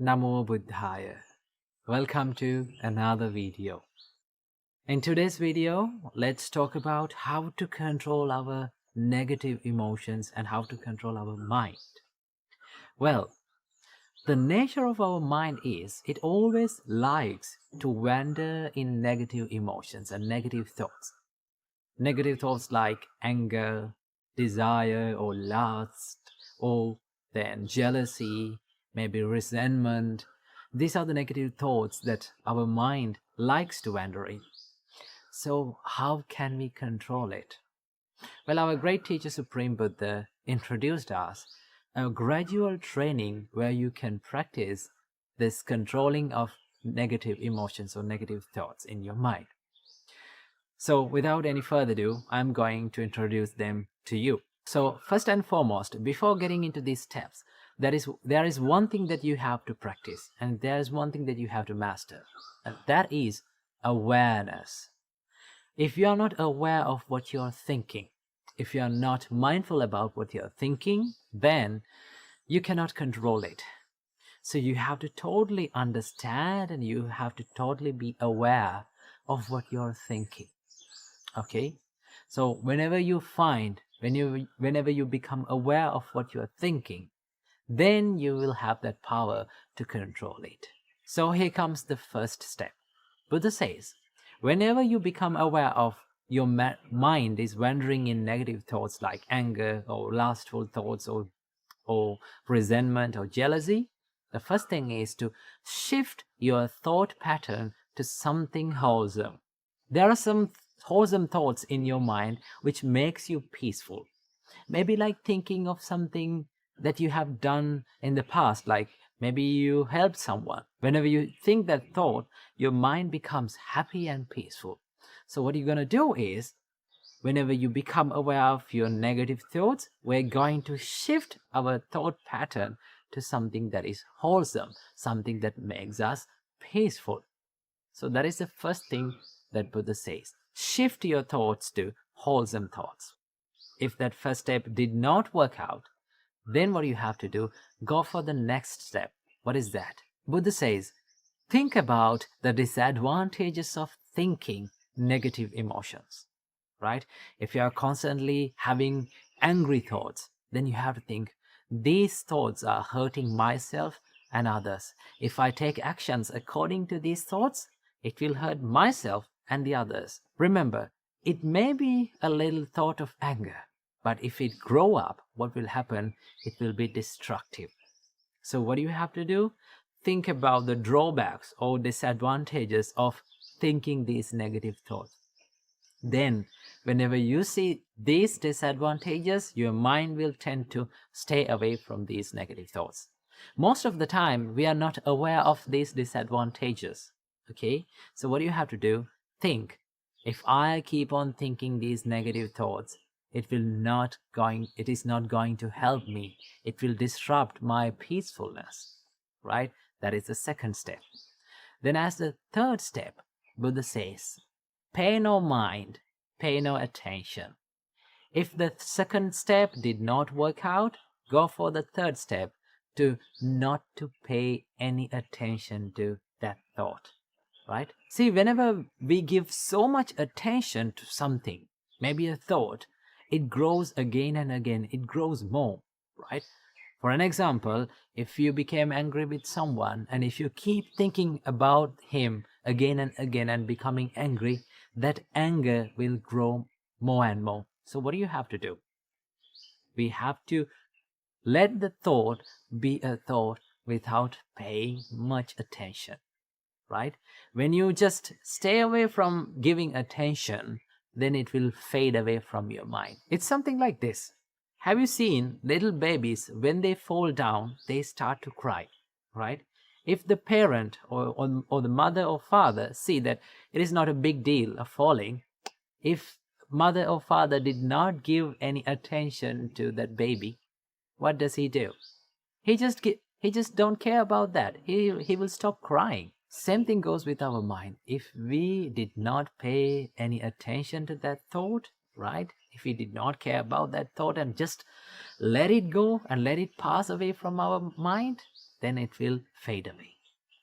Namo Buddhaya. Welcome to another video. In today's video, let's talk about how to control our negative emotions and how to control our mind. Well, the nature of our mind is it always likes to wander in negative emotions and negative thoughts. Negative thoughts like anger, desire, or lust, or then jealousy, maybe resentment. These are the negative thoughts that our mind likes to wander in. So how can we control it? Well, our great teacher Supreme Buddha introduced us a gradual training where you can practice this controlling of negative emotions or negative thoughts in your mind. So without any further ado, I'm going to introduce them to you. So first and foremost, before getting into these steps, there is one thing that you have to practice, and there is one thing that you have to master, and that is awareness. If you are not aware of what you're thinking, if you are not mindful about what you're thinking, then you cannot control it. So you have to totally understand and you have to totally be aware of what you're thinking. Okay, so whenever you become aware of what you're thinking, then you will have that power to control it. So here comes the first step. Buddha says, whenever you become aware of your mind is wandering in negative thoughts like anger or lustful thoughts or resentment or jealousy, the first thing is to shift your thought pattern to something wholesome. There are some wholesome thoughts in your mind which makes you peaceful. Maybe like thinking of something that you have done in the past, like maybe you helped someone. Whenever you think that thought, your mind becomes happy and peaceful. So what you're going to do is, whenever you become aware of your negative thoughts, we're going to shift our thought pattern to something that is wholesome, something that makes us peaceful. So that is the first thing that Buddha says. Shift your thoughts to wholesome thoughts. If that first step did not work out, then what you have to do, go for the next step. What is that? Buddha says, think about the disadvantages of thinking negative emotions, right? If you are constantly having angry thoughts, then you have to think, these thoughts are hurting myself and others. If I take actions according to these thoughts, it will hurt myself and the others. Remember, it may be a little thought of anger, but if it grow up, what will happen? It will be destructive. So what do you have to do? Think about the drawbacks or disadvantages of thinking these negative thoughts. Then, whenever you see these disadvantages, your mind will tend to stay away from these negative thoughts. Most of the time, we are not aware of these disadvantages. Okay, so what do you have to do? Think, if I keep on thinking these negative thoughts, it is not going to help me. It will disrupt my peacefulness, right? That is the second step. Then as the third step, Buddha says, pay no mind, pay no attention. If the second step did not work out, go for the third step, to not to pay any attention to that thought. Right? See, whenever we give so much attention to something, maybe a thought, it grows again and again, it grows more, right? For an example, if you became angry with someone and if you keep thinking about him again and again and becoming angry, that anger will grow more and more. So what do you have to do? We have to let the thought be a thought without paying much attention. Right? When you just stay away from giving attention, then it will fade away from your mind. It's something like this. Have you seen little babies, when they fall down, they start to cry, right? If the parent or the mother or father see that it is not a big deal of falling, if mother or father did not give any attention to that baby, what does he do? He just don't care about that. He will stop crying. Same thing goes with our mind. If we did not pay any attention to that thought, right? If we did not care about that thought and just let it go and let it pass away from our mind, then it will fade away.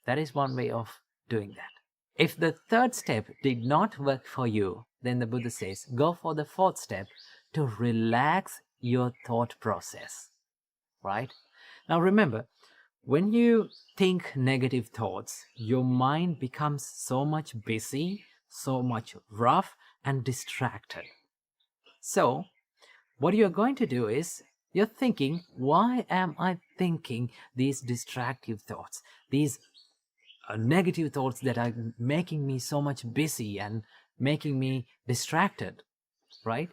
That is one way of doing that. If the third step did not work for you, then the Buddha says, go for the fourth step to relax your thought process, right? Now remember, when you think negative thoughts, your mind becomes so much busy, so much rough and distracted. So what you're going to do is, you're thinking, why am I thinking these distractive thoughts, these negative thoughts that are making me so much busy and making me distracted, right?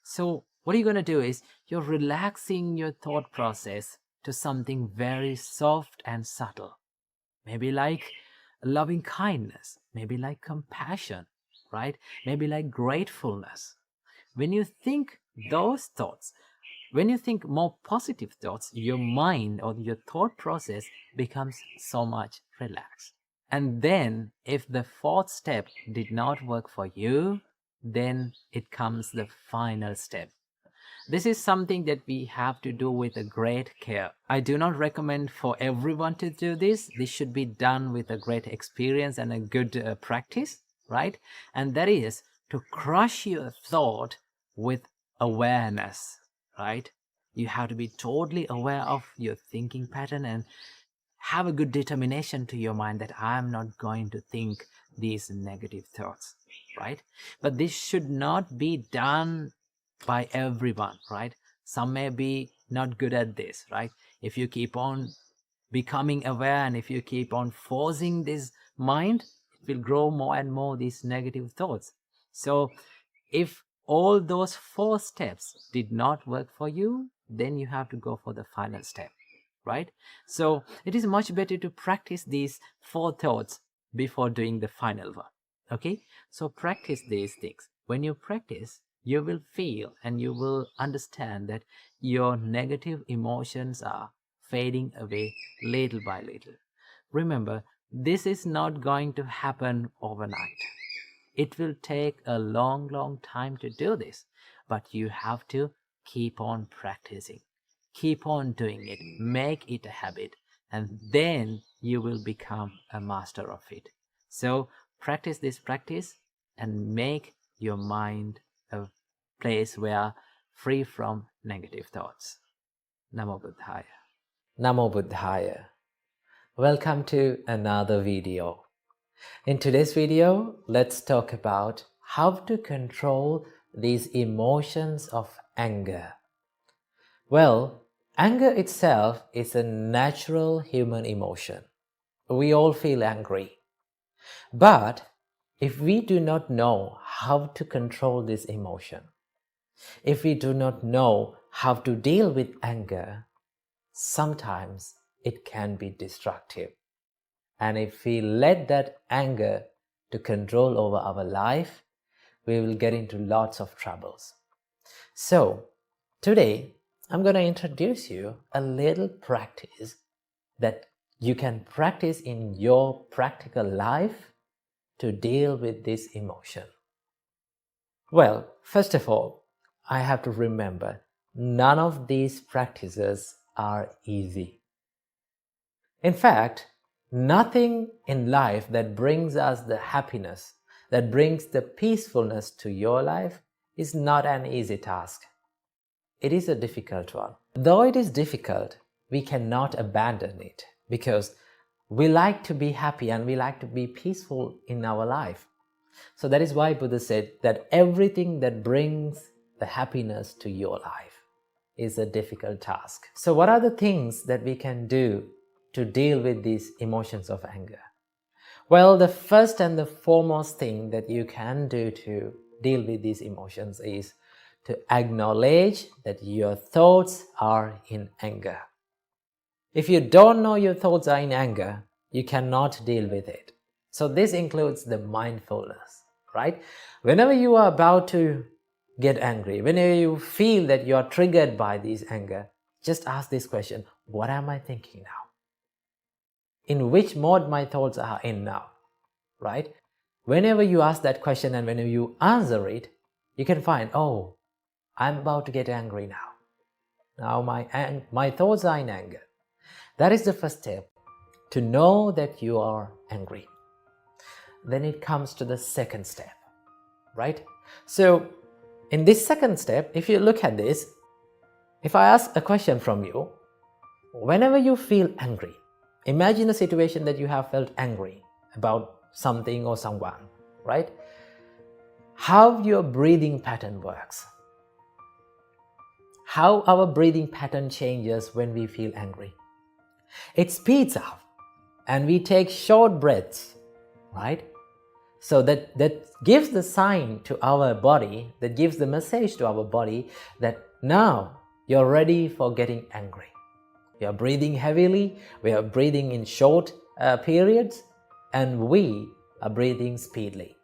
So what you're going to do is, you're relaxing your thought process to something very soft and subtle. Maybe like loving kindness, maybe like compassion, right? Maybe like gratefulness. When you think those thoughts, when you think more positive thoughts, your mind or your thought process becomes so much relaxed. And then if the fourth step did not work for you, then it comes the final step. This is something that we have to do with a great care. I do not recommend for everyone to do this. This should be done with a great experience and a good practice, right? And that is to crush your thought with awareness, right? You have to be totally aware of your thinking pattern and have a good determination to your mind that I'm not going to think these negative thoughts, right? But this should not be done by everyone, right? Some may be not good at this, right? If you keep on becoming aware and if you keep on forcing this mind, it will grow more and more these negative thoughts. So if all those 4 steps did not work for you, then you have to go for the final step, right? So it is much better to practice these 4 thoughts before doing the final one. Okay, so practice these things. When you practice, you will feel and you will understand that your negative emotions are fading away little by little. Remember, this is not going to happen overnight. It will take a long time to do this, but you have to keep on practicing, keep on doing it, make it a habit, and then you will become a master of it. So practice this practice and make your mind a place where free from negative thoughts. Namo Buddhaya. Namo Buddhaya. Welcome to another video. In today's video, let's talk about how to control these emotions of anger. Well, anger itself is a natural human emotion. We all feel angry. But if we do not know how to control this emotion, if we do not know how to deal with anger, sometimes it can be destructive. And if we let that anger to control over our life, we will get into lots of troubles. So today, I'm going to introduce you a little practice that you can practice in your practical life to deal with this emotion. Well, first of all, I have to remember, none of these practices are easy. In fact, nothing in life that brings us the happiness, that brings the peacefulness to your life is not an easy task. It is a difficult one. Though it is difficult, we cannot abandon it because we like to be happy and we like to be peaceful in our life. So that is why Buddha said that everything that brings the happiness to your life is a difficult task. So what are the things that we can do to deal with these emotions of anger? Well, the first and the foremost thing that you can do to deal with these emotions is to acknowledge that your thoughts are in anger. If you don't know your thoughts are in anger, you cannot deal with it. So this includes the mindfulness, right? Whenever you are about to get angry, whenever you feel that you are triggered by this anger, just ask this question: what am I thinking now? In which mode my thoughts are in now, right? Whenever you ask that question and whenever you answer it, you can find, oh, I'm about to get angry now. Now my thoughts are in anger. That is the first step, to know that you are angry. Then it comes to the second step, right? So in this second step, if you look at this, if I ask a question from you, whenever you feel angry, imagine a situation that you have felt angry about something or someone, right? How your breathing pattern works. How our breathing pattern changes when we feel angry. It speeds up and we take short breaths, right? So that gives the sign to our body, that gives the message to our body that now you're ready for getting angry. You're breathing heavily, we are breathing in short periods, and we are breathing speedily.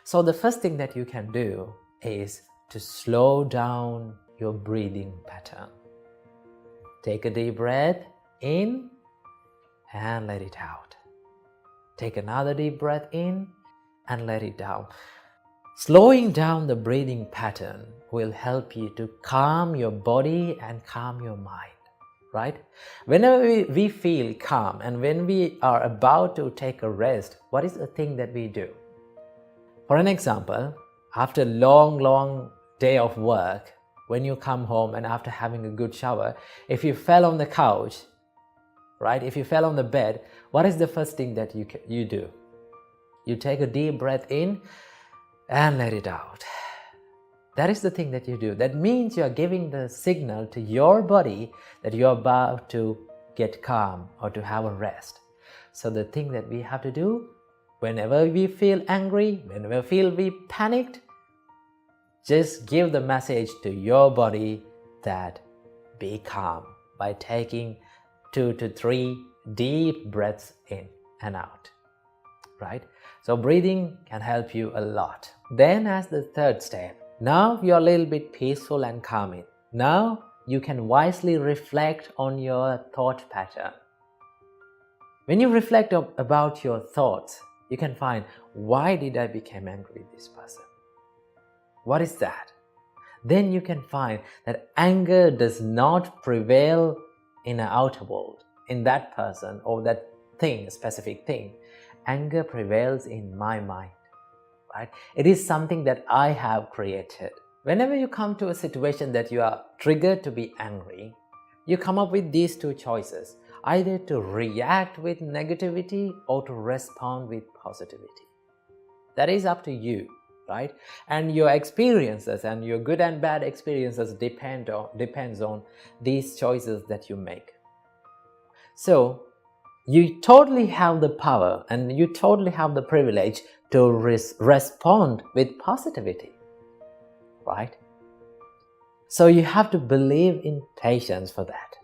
So the first thing that you can do is to slow down your breathing pattern. Take a deep breath in and let it out. Take another deep breath in and let it out. Slowing down the breathing pattern will help you to calm your body and calm your mind, right? Whenever we feel calm and when we are about to take a rest, what is the thing that we do? For an example, after a long day of work, when you come home and after having a good shower, if you fell on the couch, right? If you fell on the bed, what is the first thing that you do? You take a deep breath in and let it out. That is the thing that you do. That means you are giving the signal to your body that you are about to get calm or to have a rest. So the thing that we have to do, whenever we feel angry, whenever we feel we panicked, just give the message to your body that be calm by taking 2 to 3 deep breaths in and out, right? So breathing can help you a lot. Then as the third step, now you're a little bit peaceful and calming. Now you can wisely reflect on your thought pattern. When you reflect about your thoughts, you can find, why did I become angry with this person? What is that? Then you can find that anger does not prevail in an outer world, in that person or that thing, a specific thing. Anger prevails in my mind, right? It is something that I have created. Whenever you come to a situation that you are triggered to be angry, you come up with these two choices, either to react with negativity or to respond with positivity. That is up to you, right? And your experiences and your good and bad experiences depends on these choices that you make. So you totally have the power and you totally have the privilege to respond with positivity, right? So you have to believe in patience for that.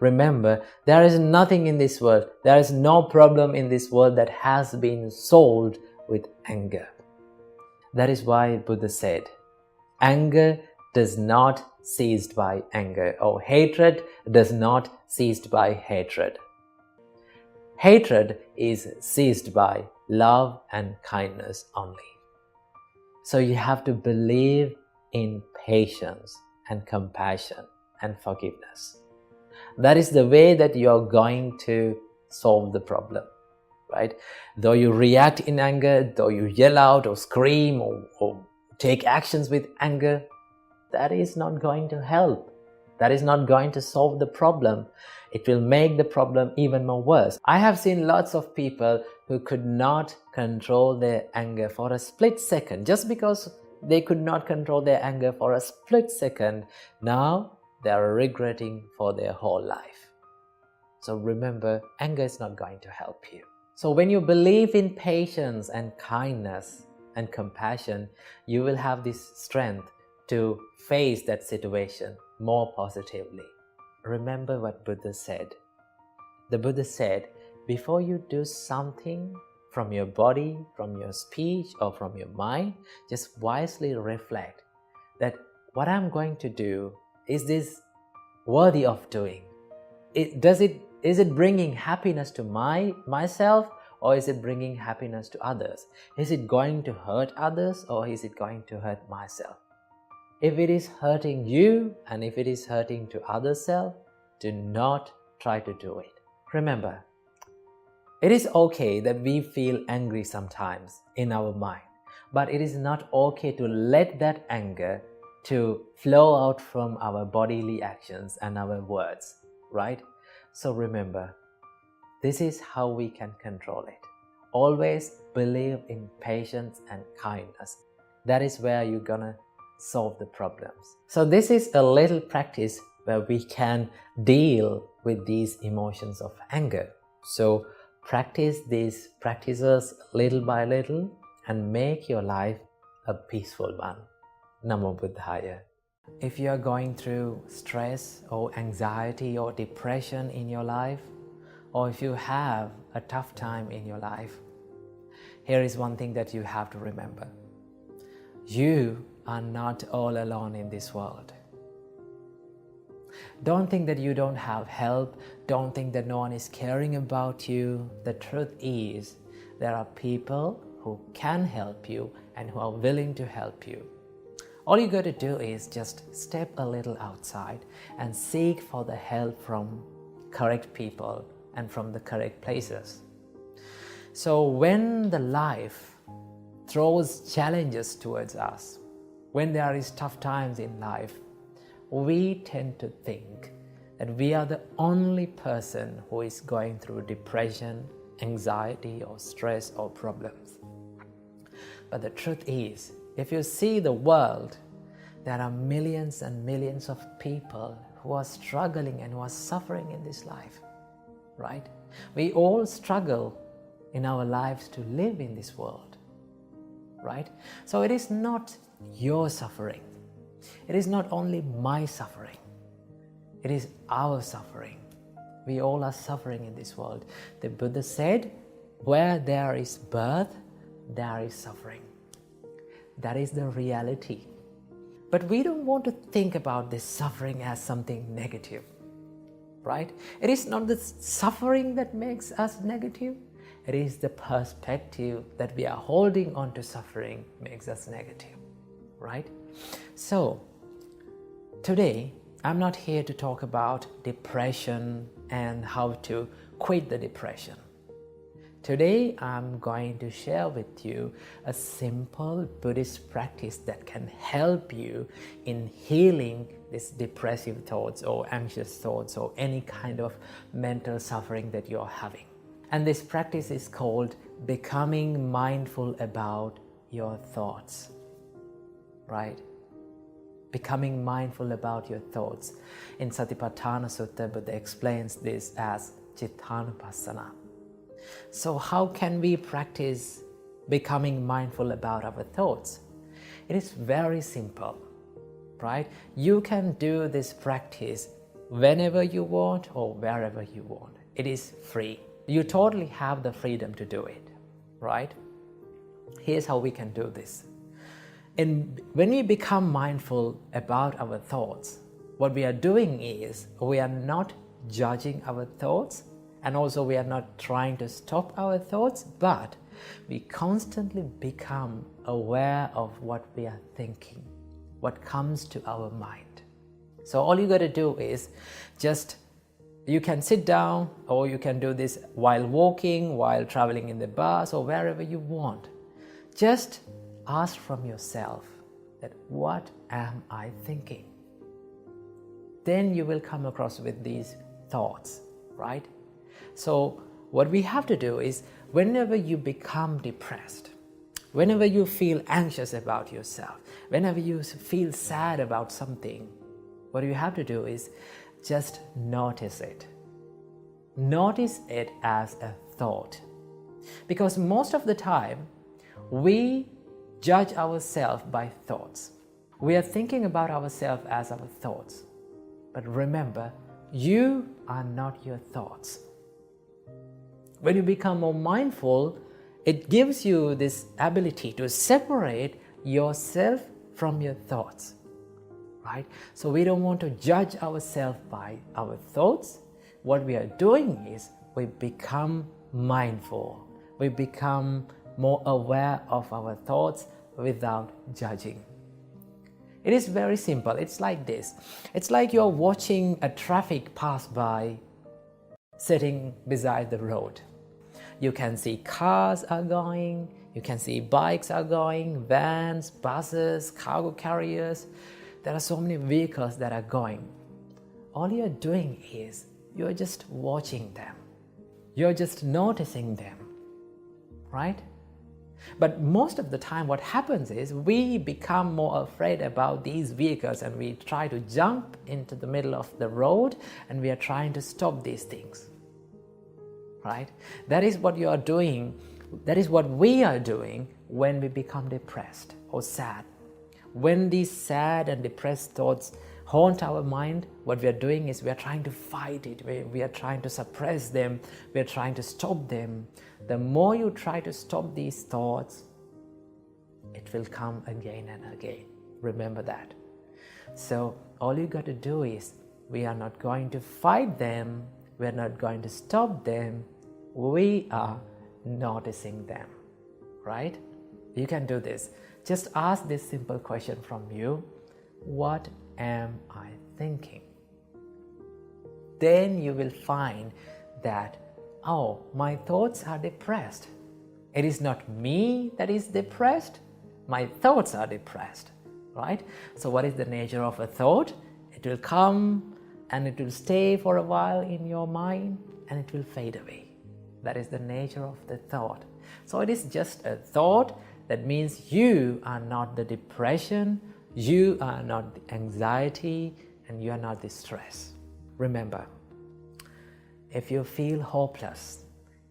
Remember, there is nothing in this world, there is no problem in this world that has been solved with anger. That is why Buddha said, anger does not cease by anger, or hatred does not cease by hatred. Hatred is ceased by love and kindness only. So you have to believe in patience and compassion and forgiveness. That is the way that you are going to solve the problem, right? Though you react in anger, though you yell out or scream or take actions with anger, that is not going to help. That is not going to solve the problem. It will make the problem even more worse. I have seen lots of people who could not control their anger for a split second. Just because they could not control their anger for a split second, now they are regretting for their whole life. So remember, anger is not going to help you. So when you believe in patience and kindness and compassion, you will have this strength to face that situation more positively. Remember what Buddha said. The Buddha said, before you do something from your body, from your speech, or from your mind, just wisely reflect that what I'm going to do, is this worthy of doing? Is it bringing happiness to myself, or is it bringing happiness to others? Is it going to hurt others, or is it going to hurt myself? If it is hurting you and if it is hurting to other self, do not try to do it. Remember, it is okay that we feel angry sometimes in our mind, but it is not okay to let that anger to flow out from our bodily actions and our words, right? So remember, this is how we can control it. Always believe in patience and kindness. That is where you're gonna solve the problems. So this is a little practice where we can deal with these emotions of anger. So practice these practices little by little and make your life a peaceful one. Namo Buddhaya. If you are going through stress or anxiety or depression in your life, or if you have a tough time in your life, here is one thing that you have to remember. You are not all alone in this world. Don't think that you don't have help. Don't think that no one is caring about you. The truth is, there are people who can help you and who are willing to help you. All you got to do is just step a little outside and seek for the help from correct people and from the correct places. So when the life throws challenges towards us, when there is tough times in life, we tend to think that we are the only person who is going through depression, anxiety, or stress or problems. But the truth is, if you see the world, there are millions and millions of people who are struggling and who are suffering in this life, right? We all struggle in our lives to live in this world, right? So it is not your suffering. It is not only my suffering. It is our suffering. We all are suffering in this world. The Buddha said, where there is birth, there is suffering. That is the reality. But we don't want to think about this suffering as something negative, right? It is not the suffering that makes us negative. It is the perspective that we are holding on to suffering makes us negative, right? So, today, I'm not here to talk about depression and how to quit the depression. Today, I'm going to share with you a simple Buddhist practice that can help you in healing these depressive thoughts or anxious thoughts or any kind of mental suffering that you're having. And this practice is called becoming mindful about your thoughts, right? Becoming mindful about your thoughts. In Satipatthana Sutta, Buddha explains this as Cittanupassana. So how can we practice becoming mindful about our thoughts? It is very simple, right? You can do this practice whenever you want or wherever you want. It is free. You totally have the freedom to do it, right? Here's how we can do this. And when we become mindful about our thoughts, what we are doing is we are not judging our thoughts, and also we are not trying to stop our thoughts, but we constantly become aware of what we are thinking, what comes to our mind. So all you got to do is you can sit down, or you can do this while walking, while traveling in the bus, or wherever you want. Just ask from yourself that what am I thinking? Then you will come across with these thoughts, right? So what we have to do is whenever you become depressed, whenever you feel anxious about yourself, whenever you feel sad about something, what you have to do is just notice it. Notice it as a thought. Because most of the time, we judge ourselves by thoughts. We are thinking about ourselves as our thoughts. But remember, you are not your thoughts. When you become more mindful, it gives you this ability to separate yourself from your thoughts, right? So we don't want to judge ourselves by our thoughts. What we are doing is we become mindful. We become more aware of our thoughts without judging. It is very simple. It's like this. It's like you're watching a traffic pass by sitting beside the road. You can see cars are going, you can see bikes are going, vans, buses, cargo carriers. There are so many vehicles that are going. All you're doing is you're just watching them. You're just noticing them, right? But most of the time what happens is we become more afraid about these vehicles and we try to jump into the middle of the road and we are trying to stop these things, right? That is what you are doing. That is what we are doing when we become depressed or sad. When these sad and depressed thoughts haunt our mind, what we are doing is we are trying to fight it, we are trying to suppress them, we are trying to stop them. The more you try to stop these thoughts, it will come again and again. Remember that. So all you got to do is, we are not going to fight them, we are not going to stop them, we are noticing them, right? You can do this. Just ask this simple question from you: what am I thinking? Then you will find that, oh, my thoughts are depressed. It is not me that is depressed, my thoughts are depressed, right? So what is the nature of a thought? It will come and it will stay for a while in your mind and it will fade away. That is the nature of the thought. So it is just a thought. That means you are not the depression, you are not the anxiety, and you are not the stress. Remember, if you feel hopeless,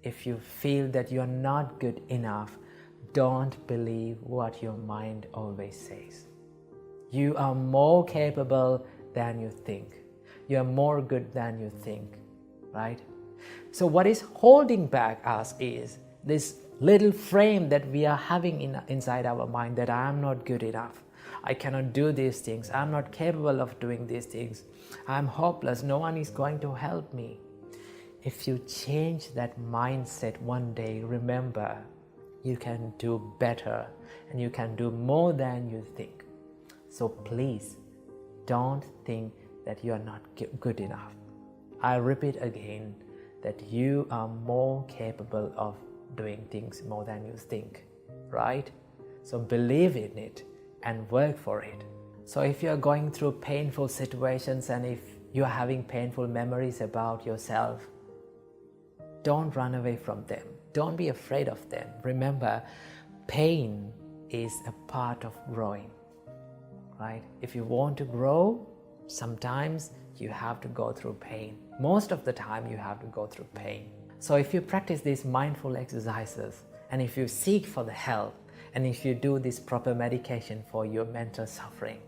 if you feel that you are not good enough, don't believe what your mind always says. You are more capable than you think. You are more good than you think, right? So what is holding back us is this little frame that we are having inside our mind, that I am not good enough, I cannot do these things, I am not capable of doing these things, I am hopeless, no one is going to help me. If you change that mindset one day, remember, you can do better and you can do more than you think. So please don't think that you are not good enough. I repeat again that you are more capable of doing things more than you think, right? So believe in it and work for it. So if you are going through painful situations and if you are having painful memories about yourself, don't run away from them. Don't be afraid of them. Remember, pain is a part of growing, right? If you want to grow, sometimes you have to go through pain. Most of the time you have to go through pain. So if you practice these mindful exercises and if you seek for the help and if you do this proper medication for your mental suffering,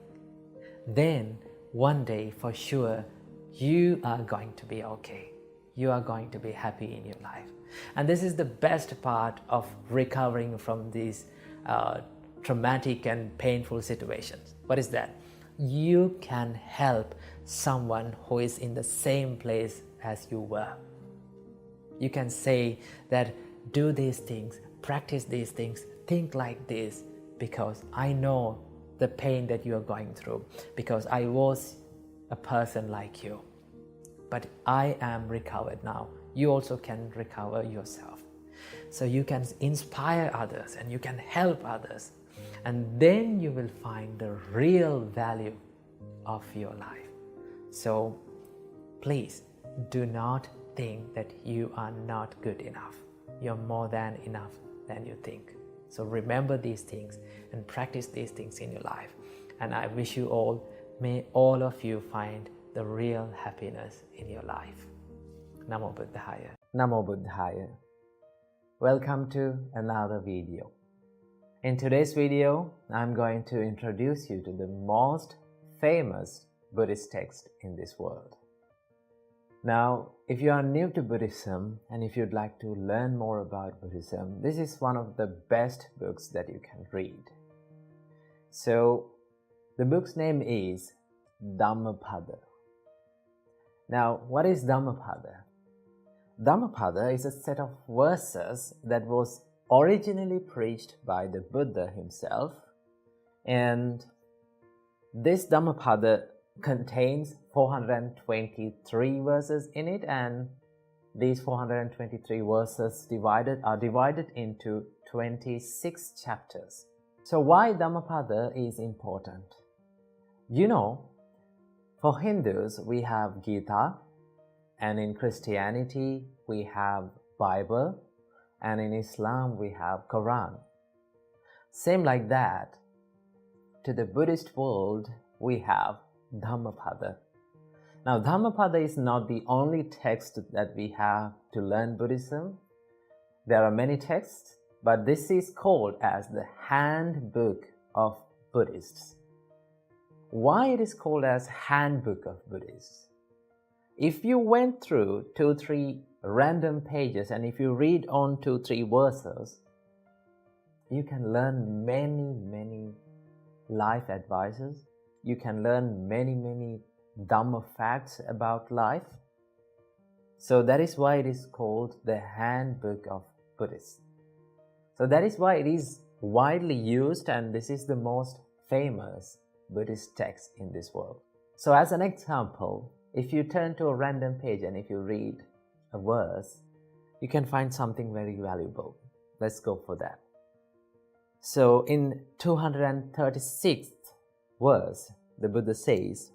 then one day for sure you are going to be okay. You are going to be happy in your life. And this is the best part of recovering from these traumatic and painful situations. What is that? You can help someone who is in the same place as you were. You can say that, do these things, practice these things, think like this, because I know the pain that you are going through, because I was a person like you. But I am recovered now. You also can recover yourself. So you can inspire others and you can help others. And then you will find the real value of your life. So please do not think that you are not good enough. You're more than enough than you think. So remember these things and practice these things in your life. And I wish you all, may all of you find the real happiness in your life. Namo Buddhaya. Namo Buddhaya. Welcome to another video. In today's video, I'm going to introduce you to the most famous Buddhist text in this world. Now, if you are new to Buddhism and if you'd like to learn more about Buddhism, this is one of the best books that you can read. So, the book's name is Dhammapada. Now, what is Dhammapada? Dhammapada is a set of verses that was originally preached by the Buddha himself, and this Dhammapada contains 423 verses in it, and these 423 verses are divided into 26 chapters. So why Dhammapada is important? You know, for Hindus we have Gita, and in Christianity we have Bible, and in Islam we have Quran. Same like that, to the Buddhist world we have Dhammapada. Now Dhammapada is not the only text that we have to learn Buddhism. There are many texts, but this is called as the handbook of Buddhists. Why it is called as handbook of Buddhists? If you went through 2-3 random pages and if you read on 2-3 verses, you can learn many life advices. You can learn many Dhamma facts about life. So that is why it is called the handbook of Buddhists. So that is why it is widely used, and this is the most famous Buddhist text in this world. So as an example, if you turn to a random page and if you read a verse, you can find something very valuable. Let's go for that. So in 236th verse, the Buddha says,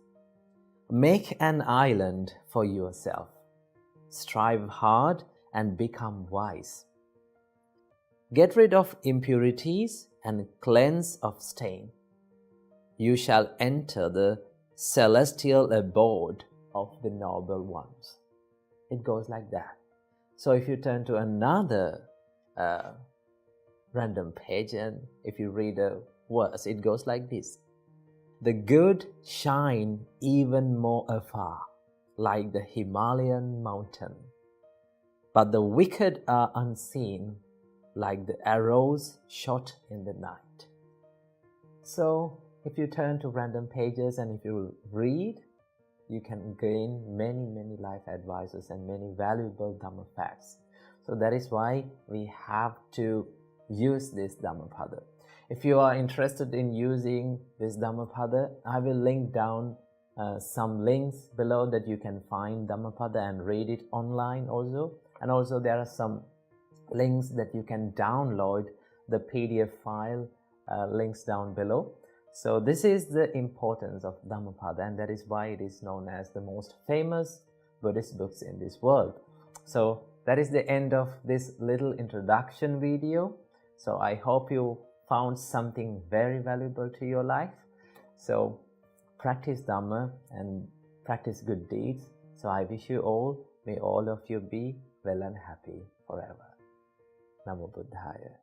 "Make an island for yourself. Strive hard and become wise. Get rid of impurities and cleanse of stain. You shall enter the celestial abode of the noble ones." It goes like that. So if you turn to another random page and if you read a verse, it goes like this. "The good shine even more afar, like the Himalayan mountain. But the wicked are unseen, like the arrows shot in the night." So if you turn to random pages and if you read, you can gain many life advices and many valuable Dhamma facts. So that is why we have to use this Dhammapada. If you are interested in using this Dhammapada, I will link down some links below that you can find Dhammapada and read it online also. And also there are some links that you can download the PDF file, links down below. So this is the importance of Dhammapada, and that is why it is known as the most famous Buddhist books in this world. So that is the end of this little introduction video. So I hope you found something very valuable to your life. So practice Dhamma and practice good deeds. So I wish you all, may all of you be well and happy forever. Namo Buddhaya.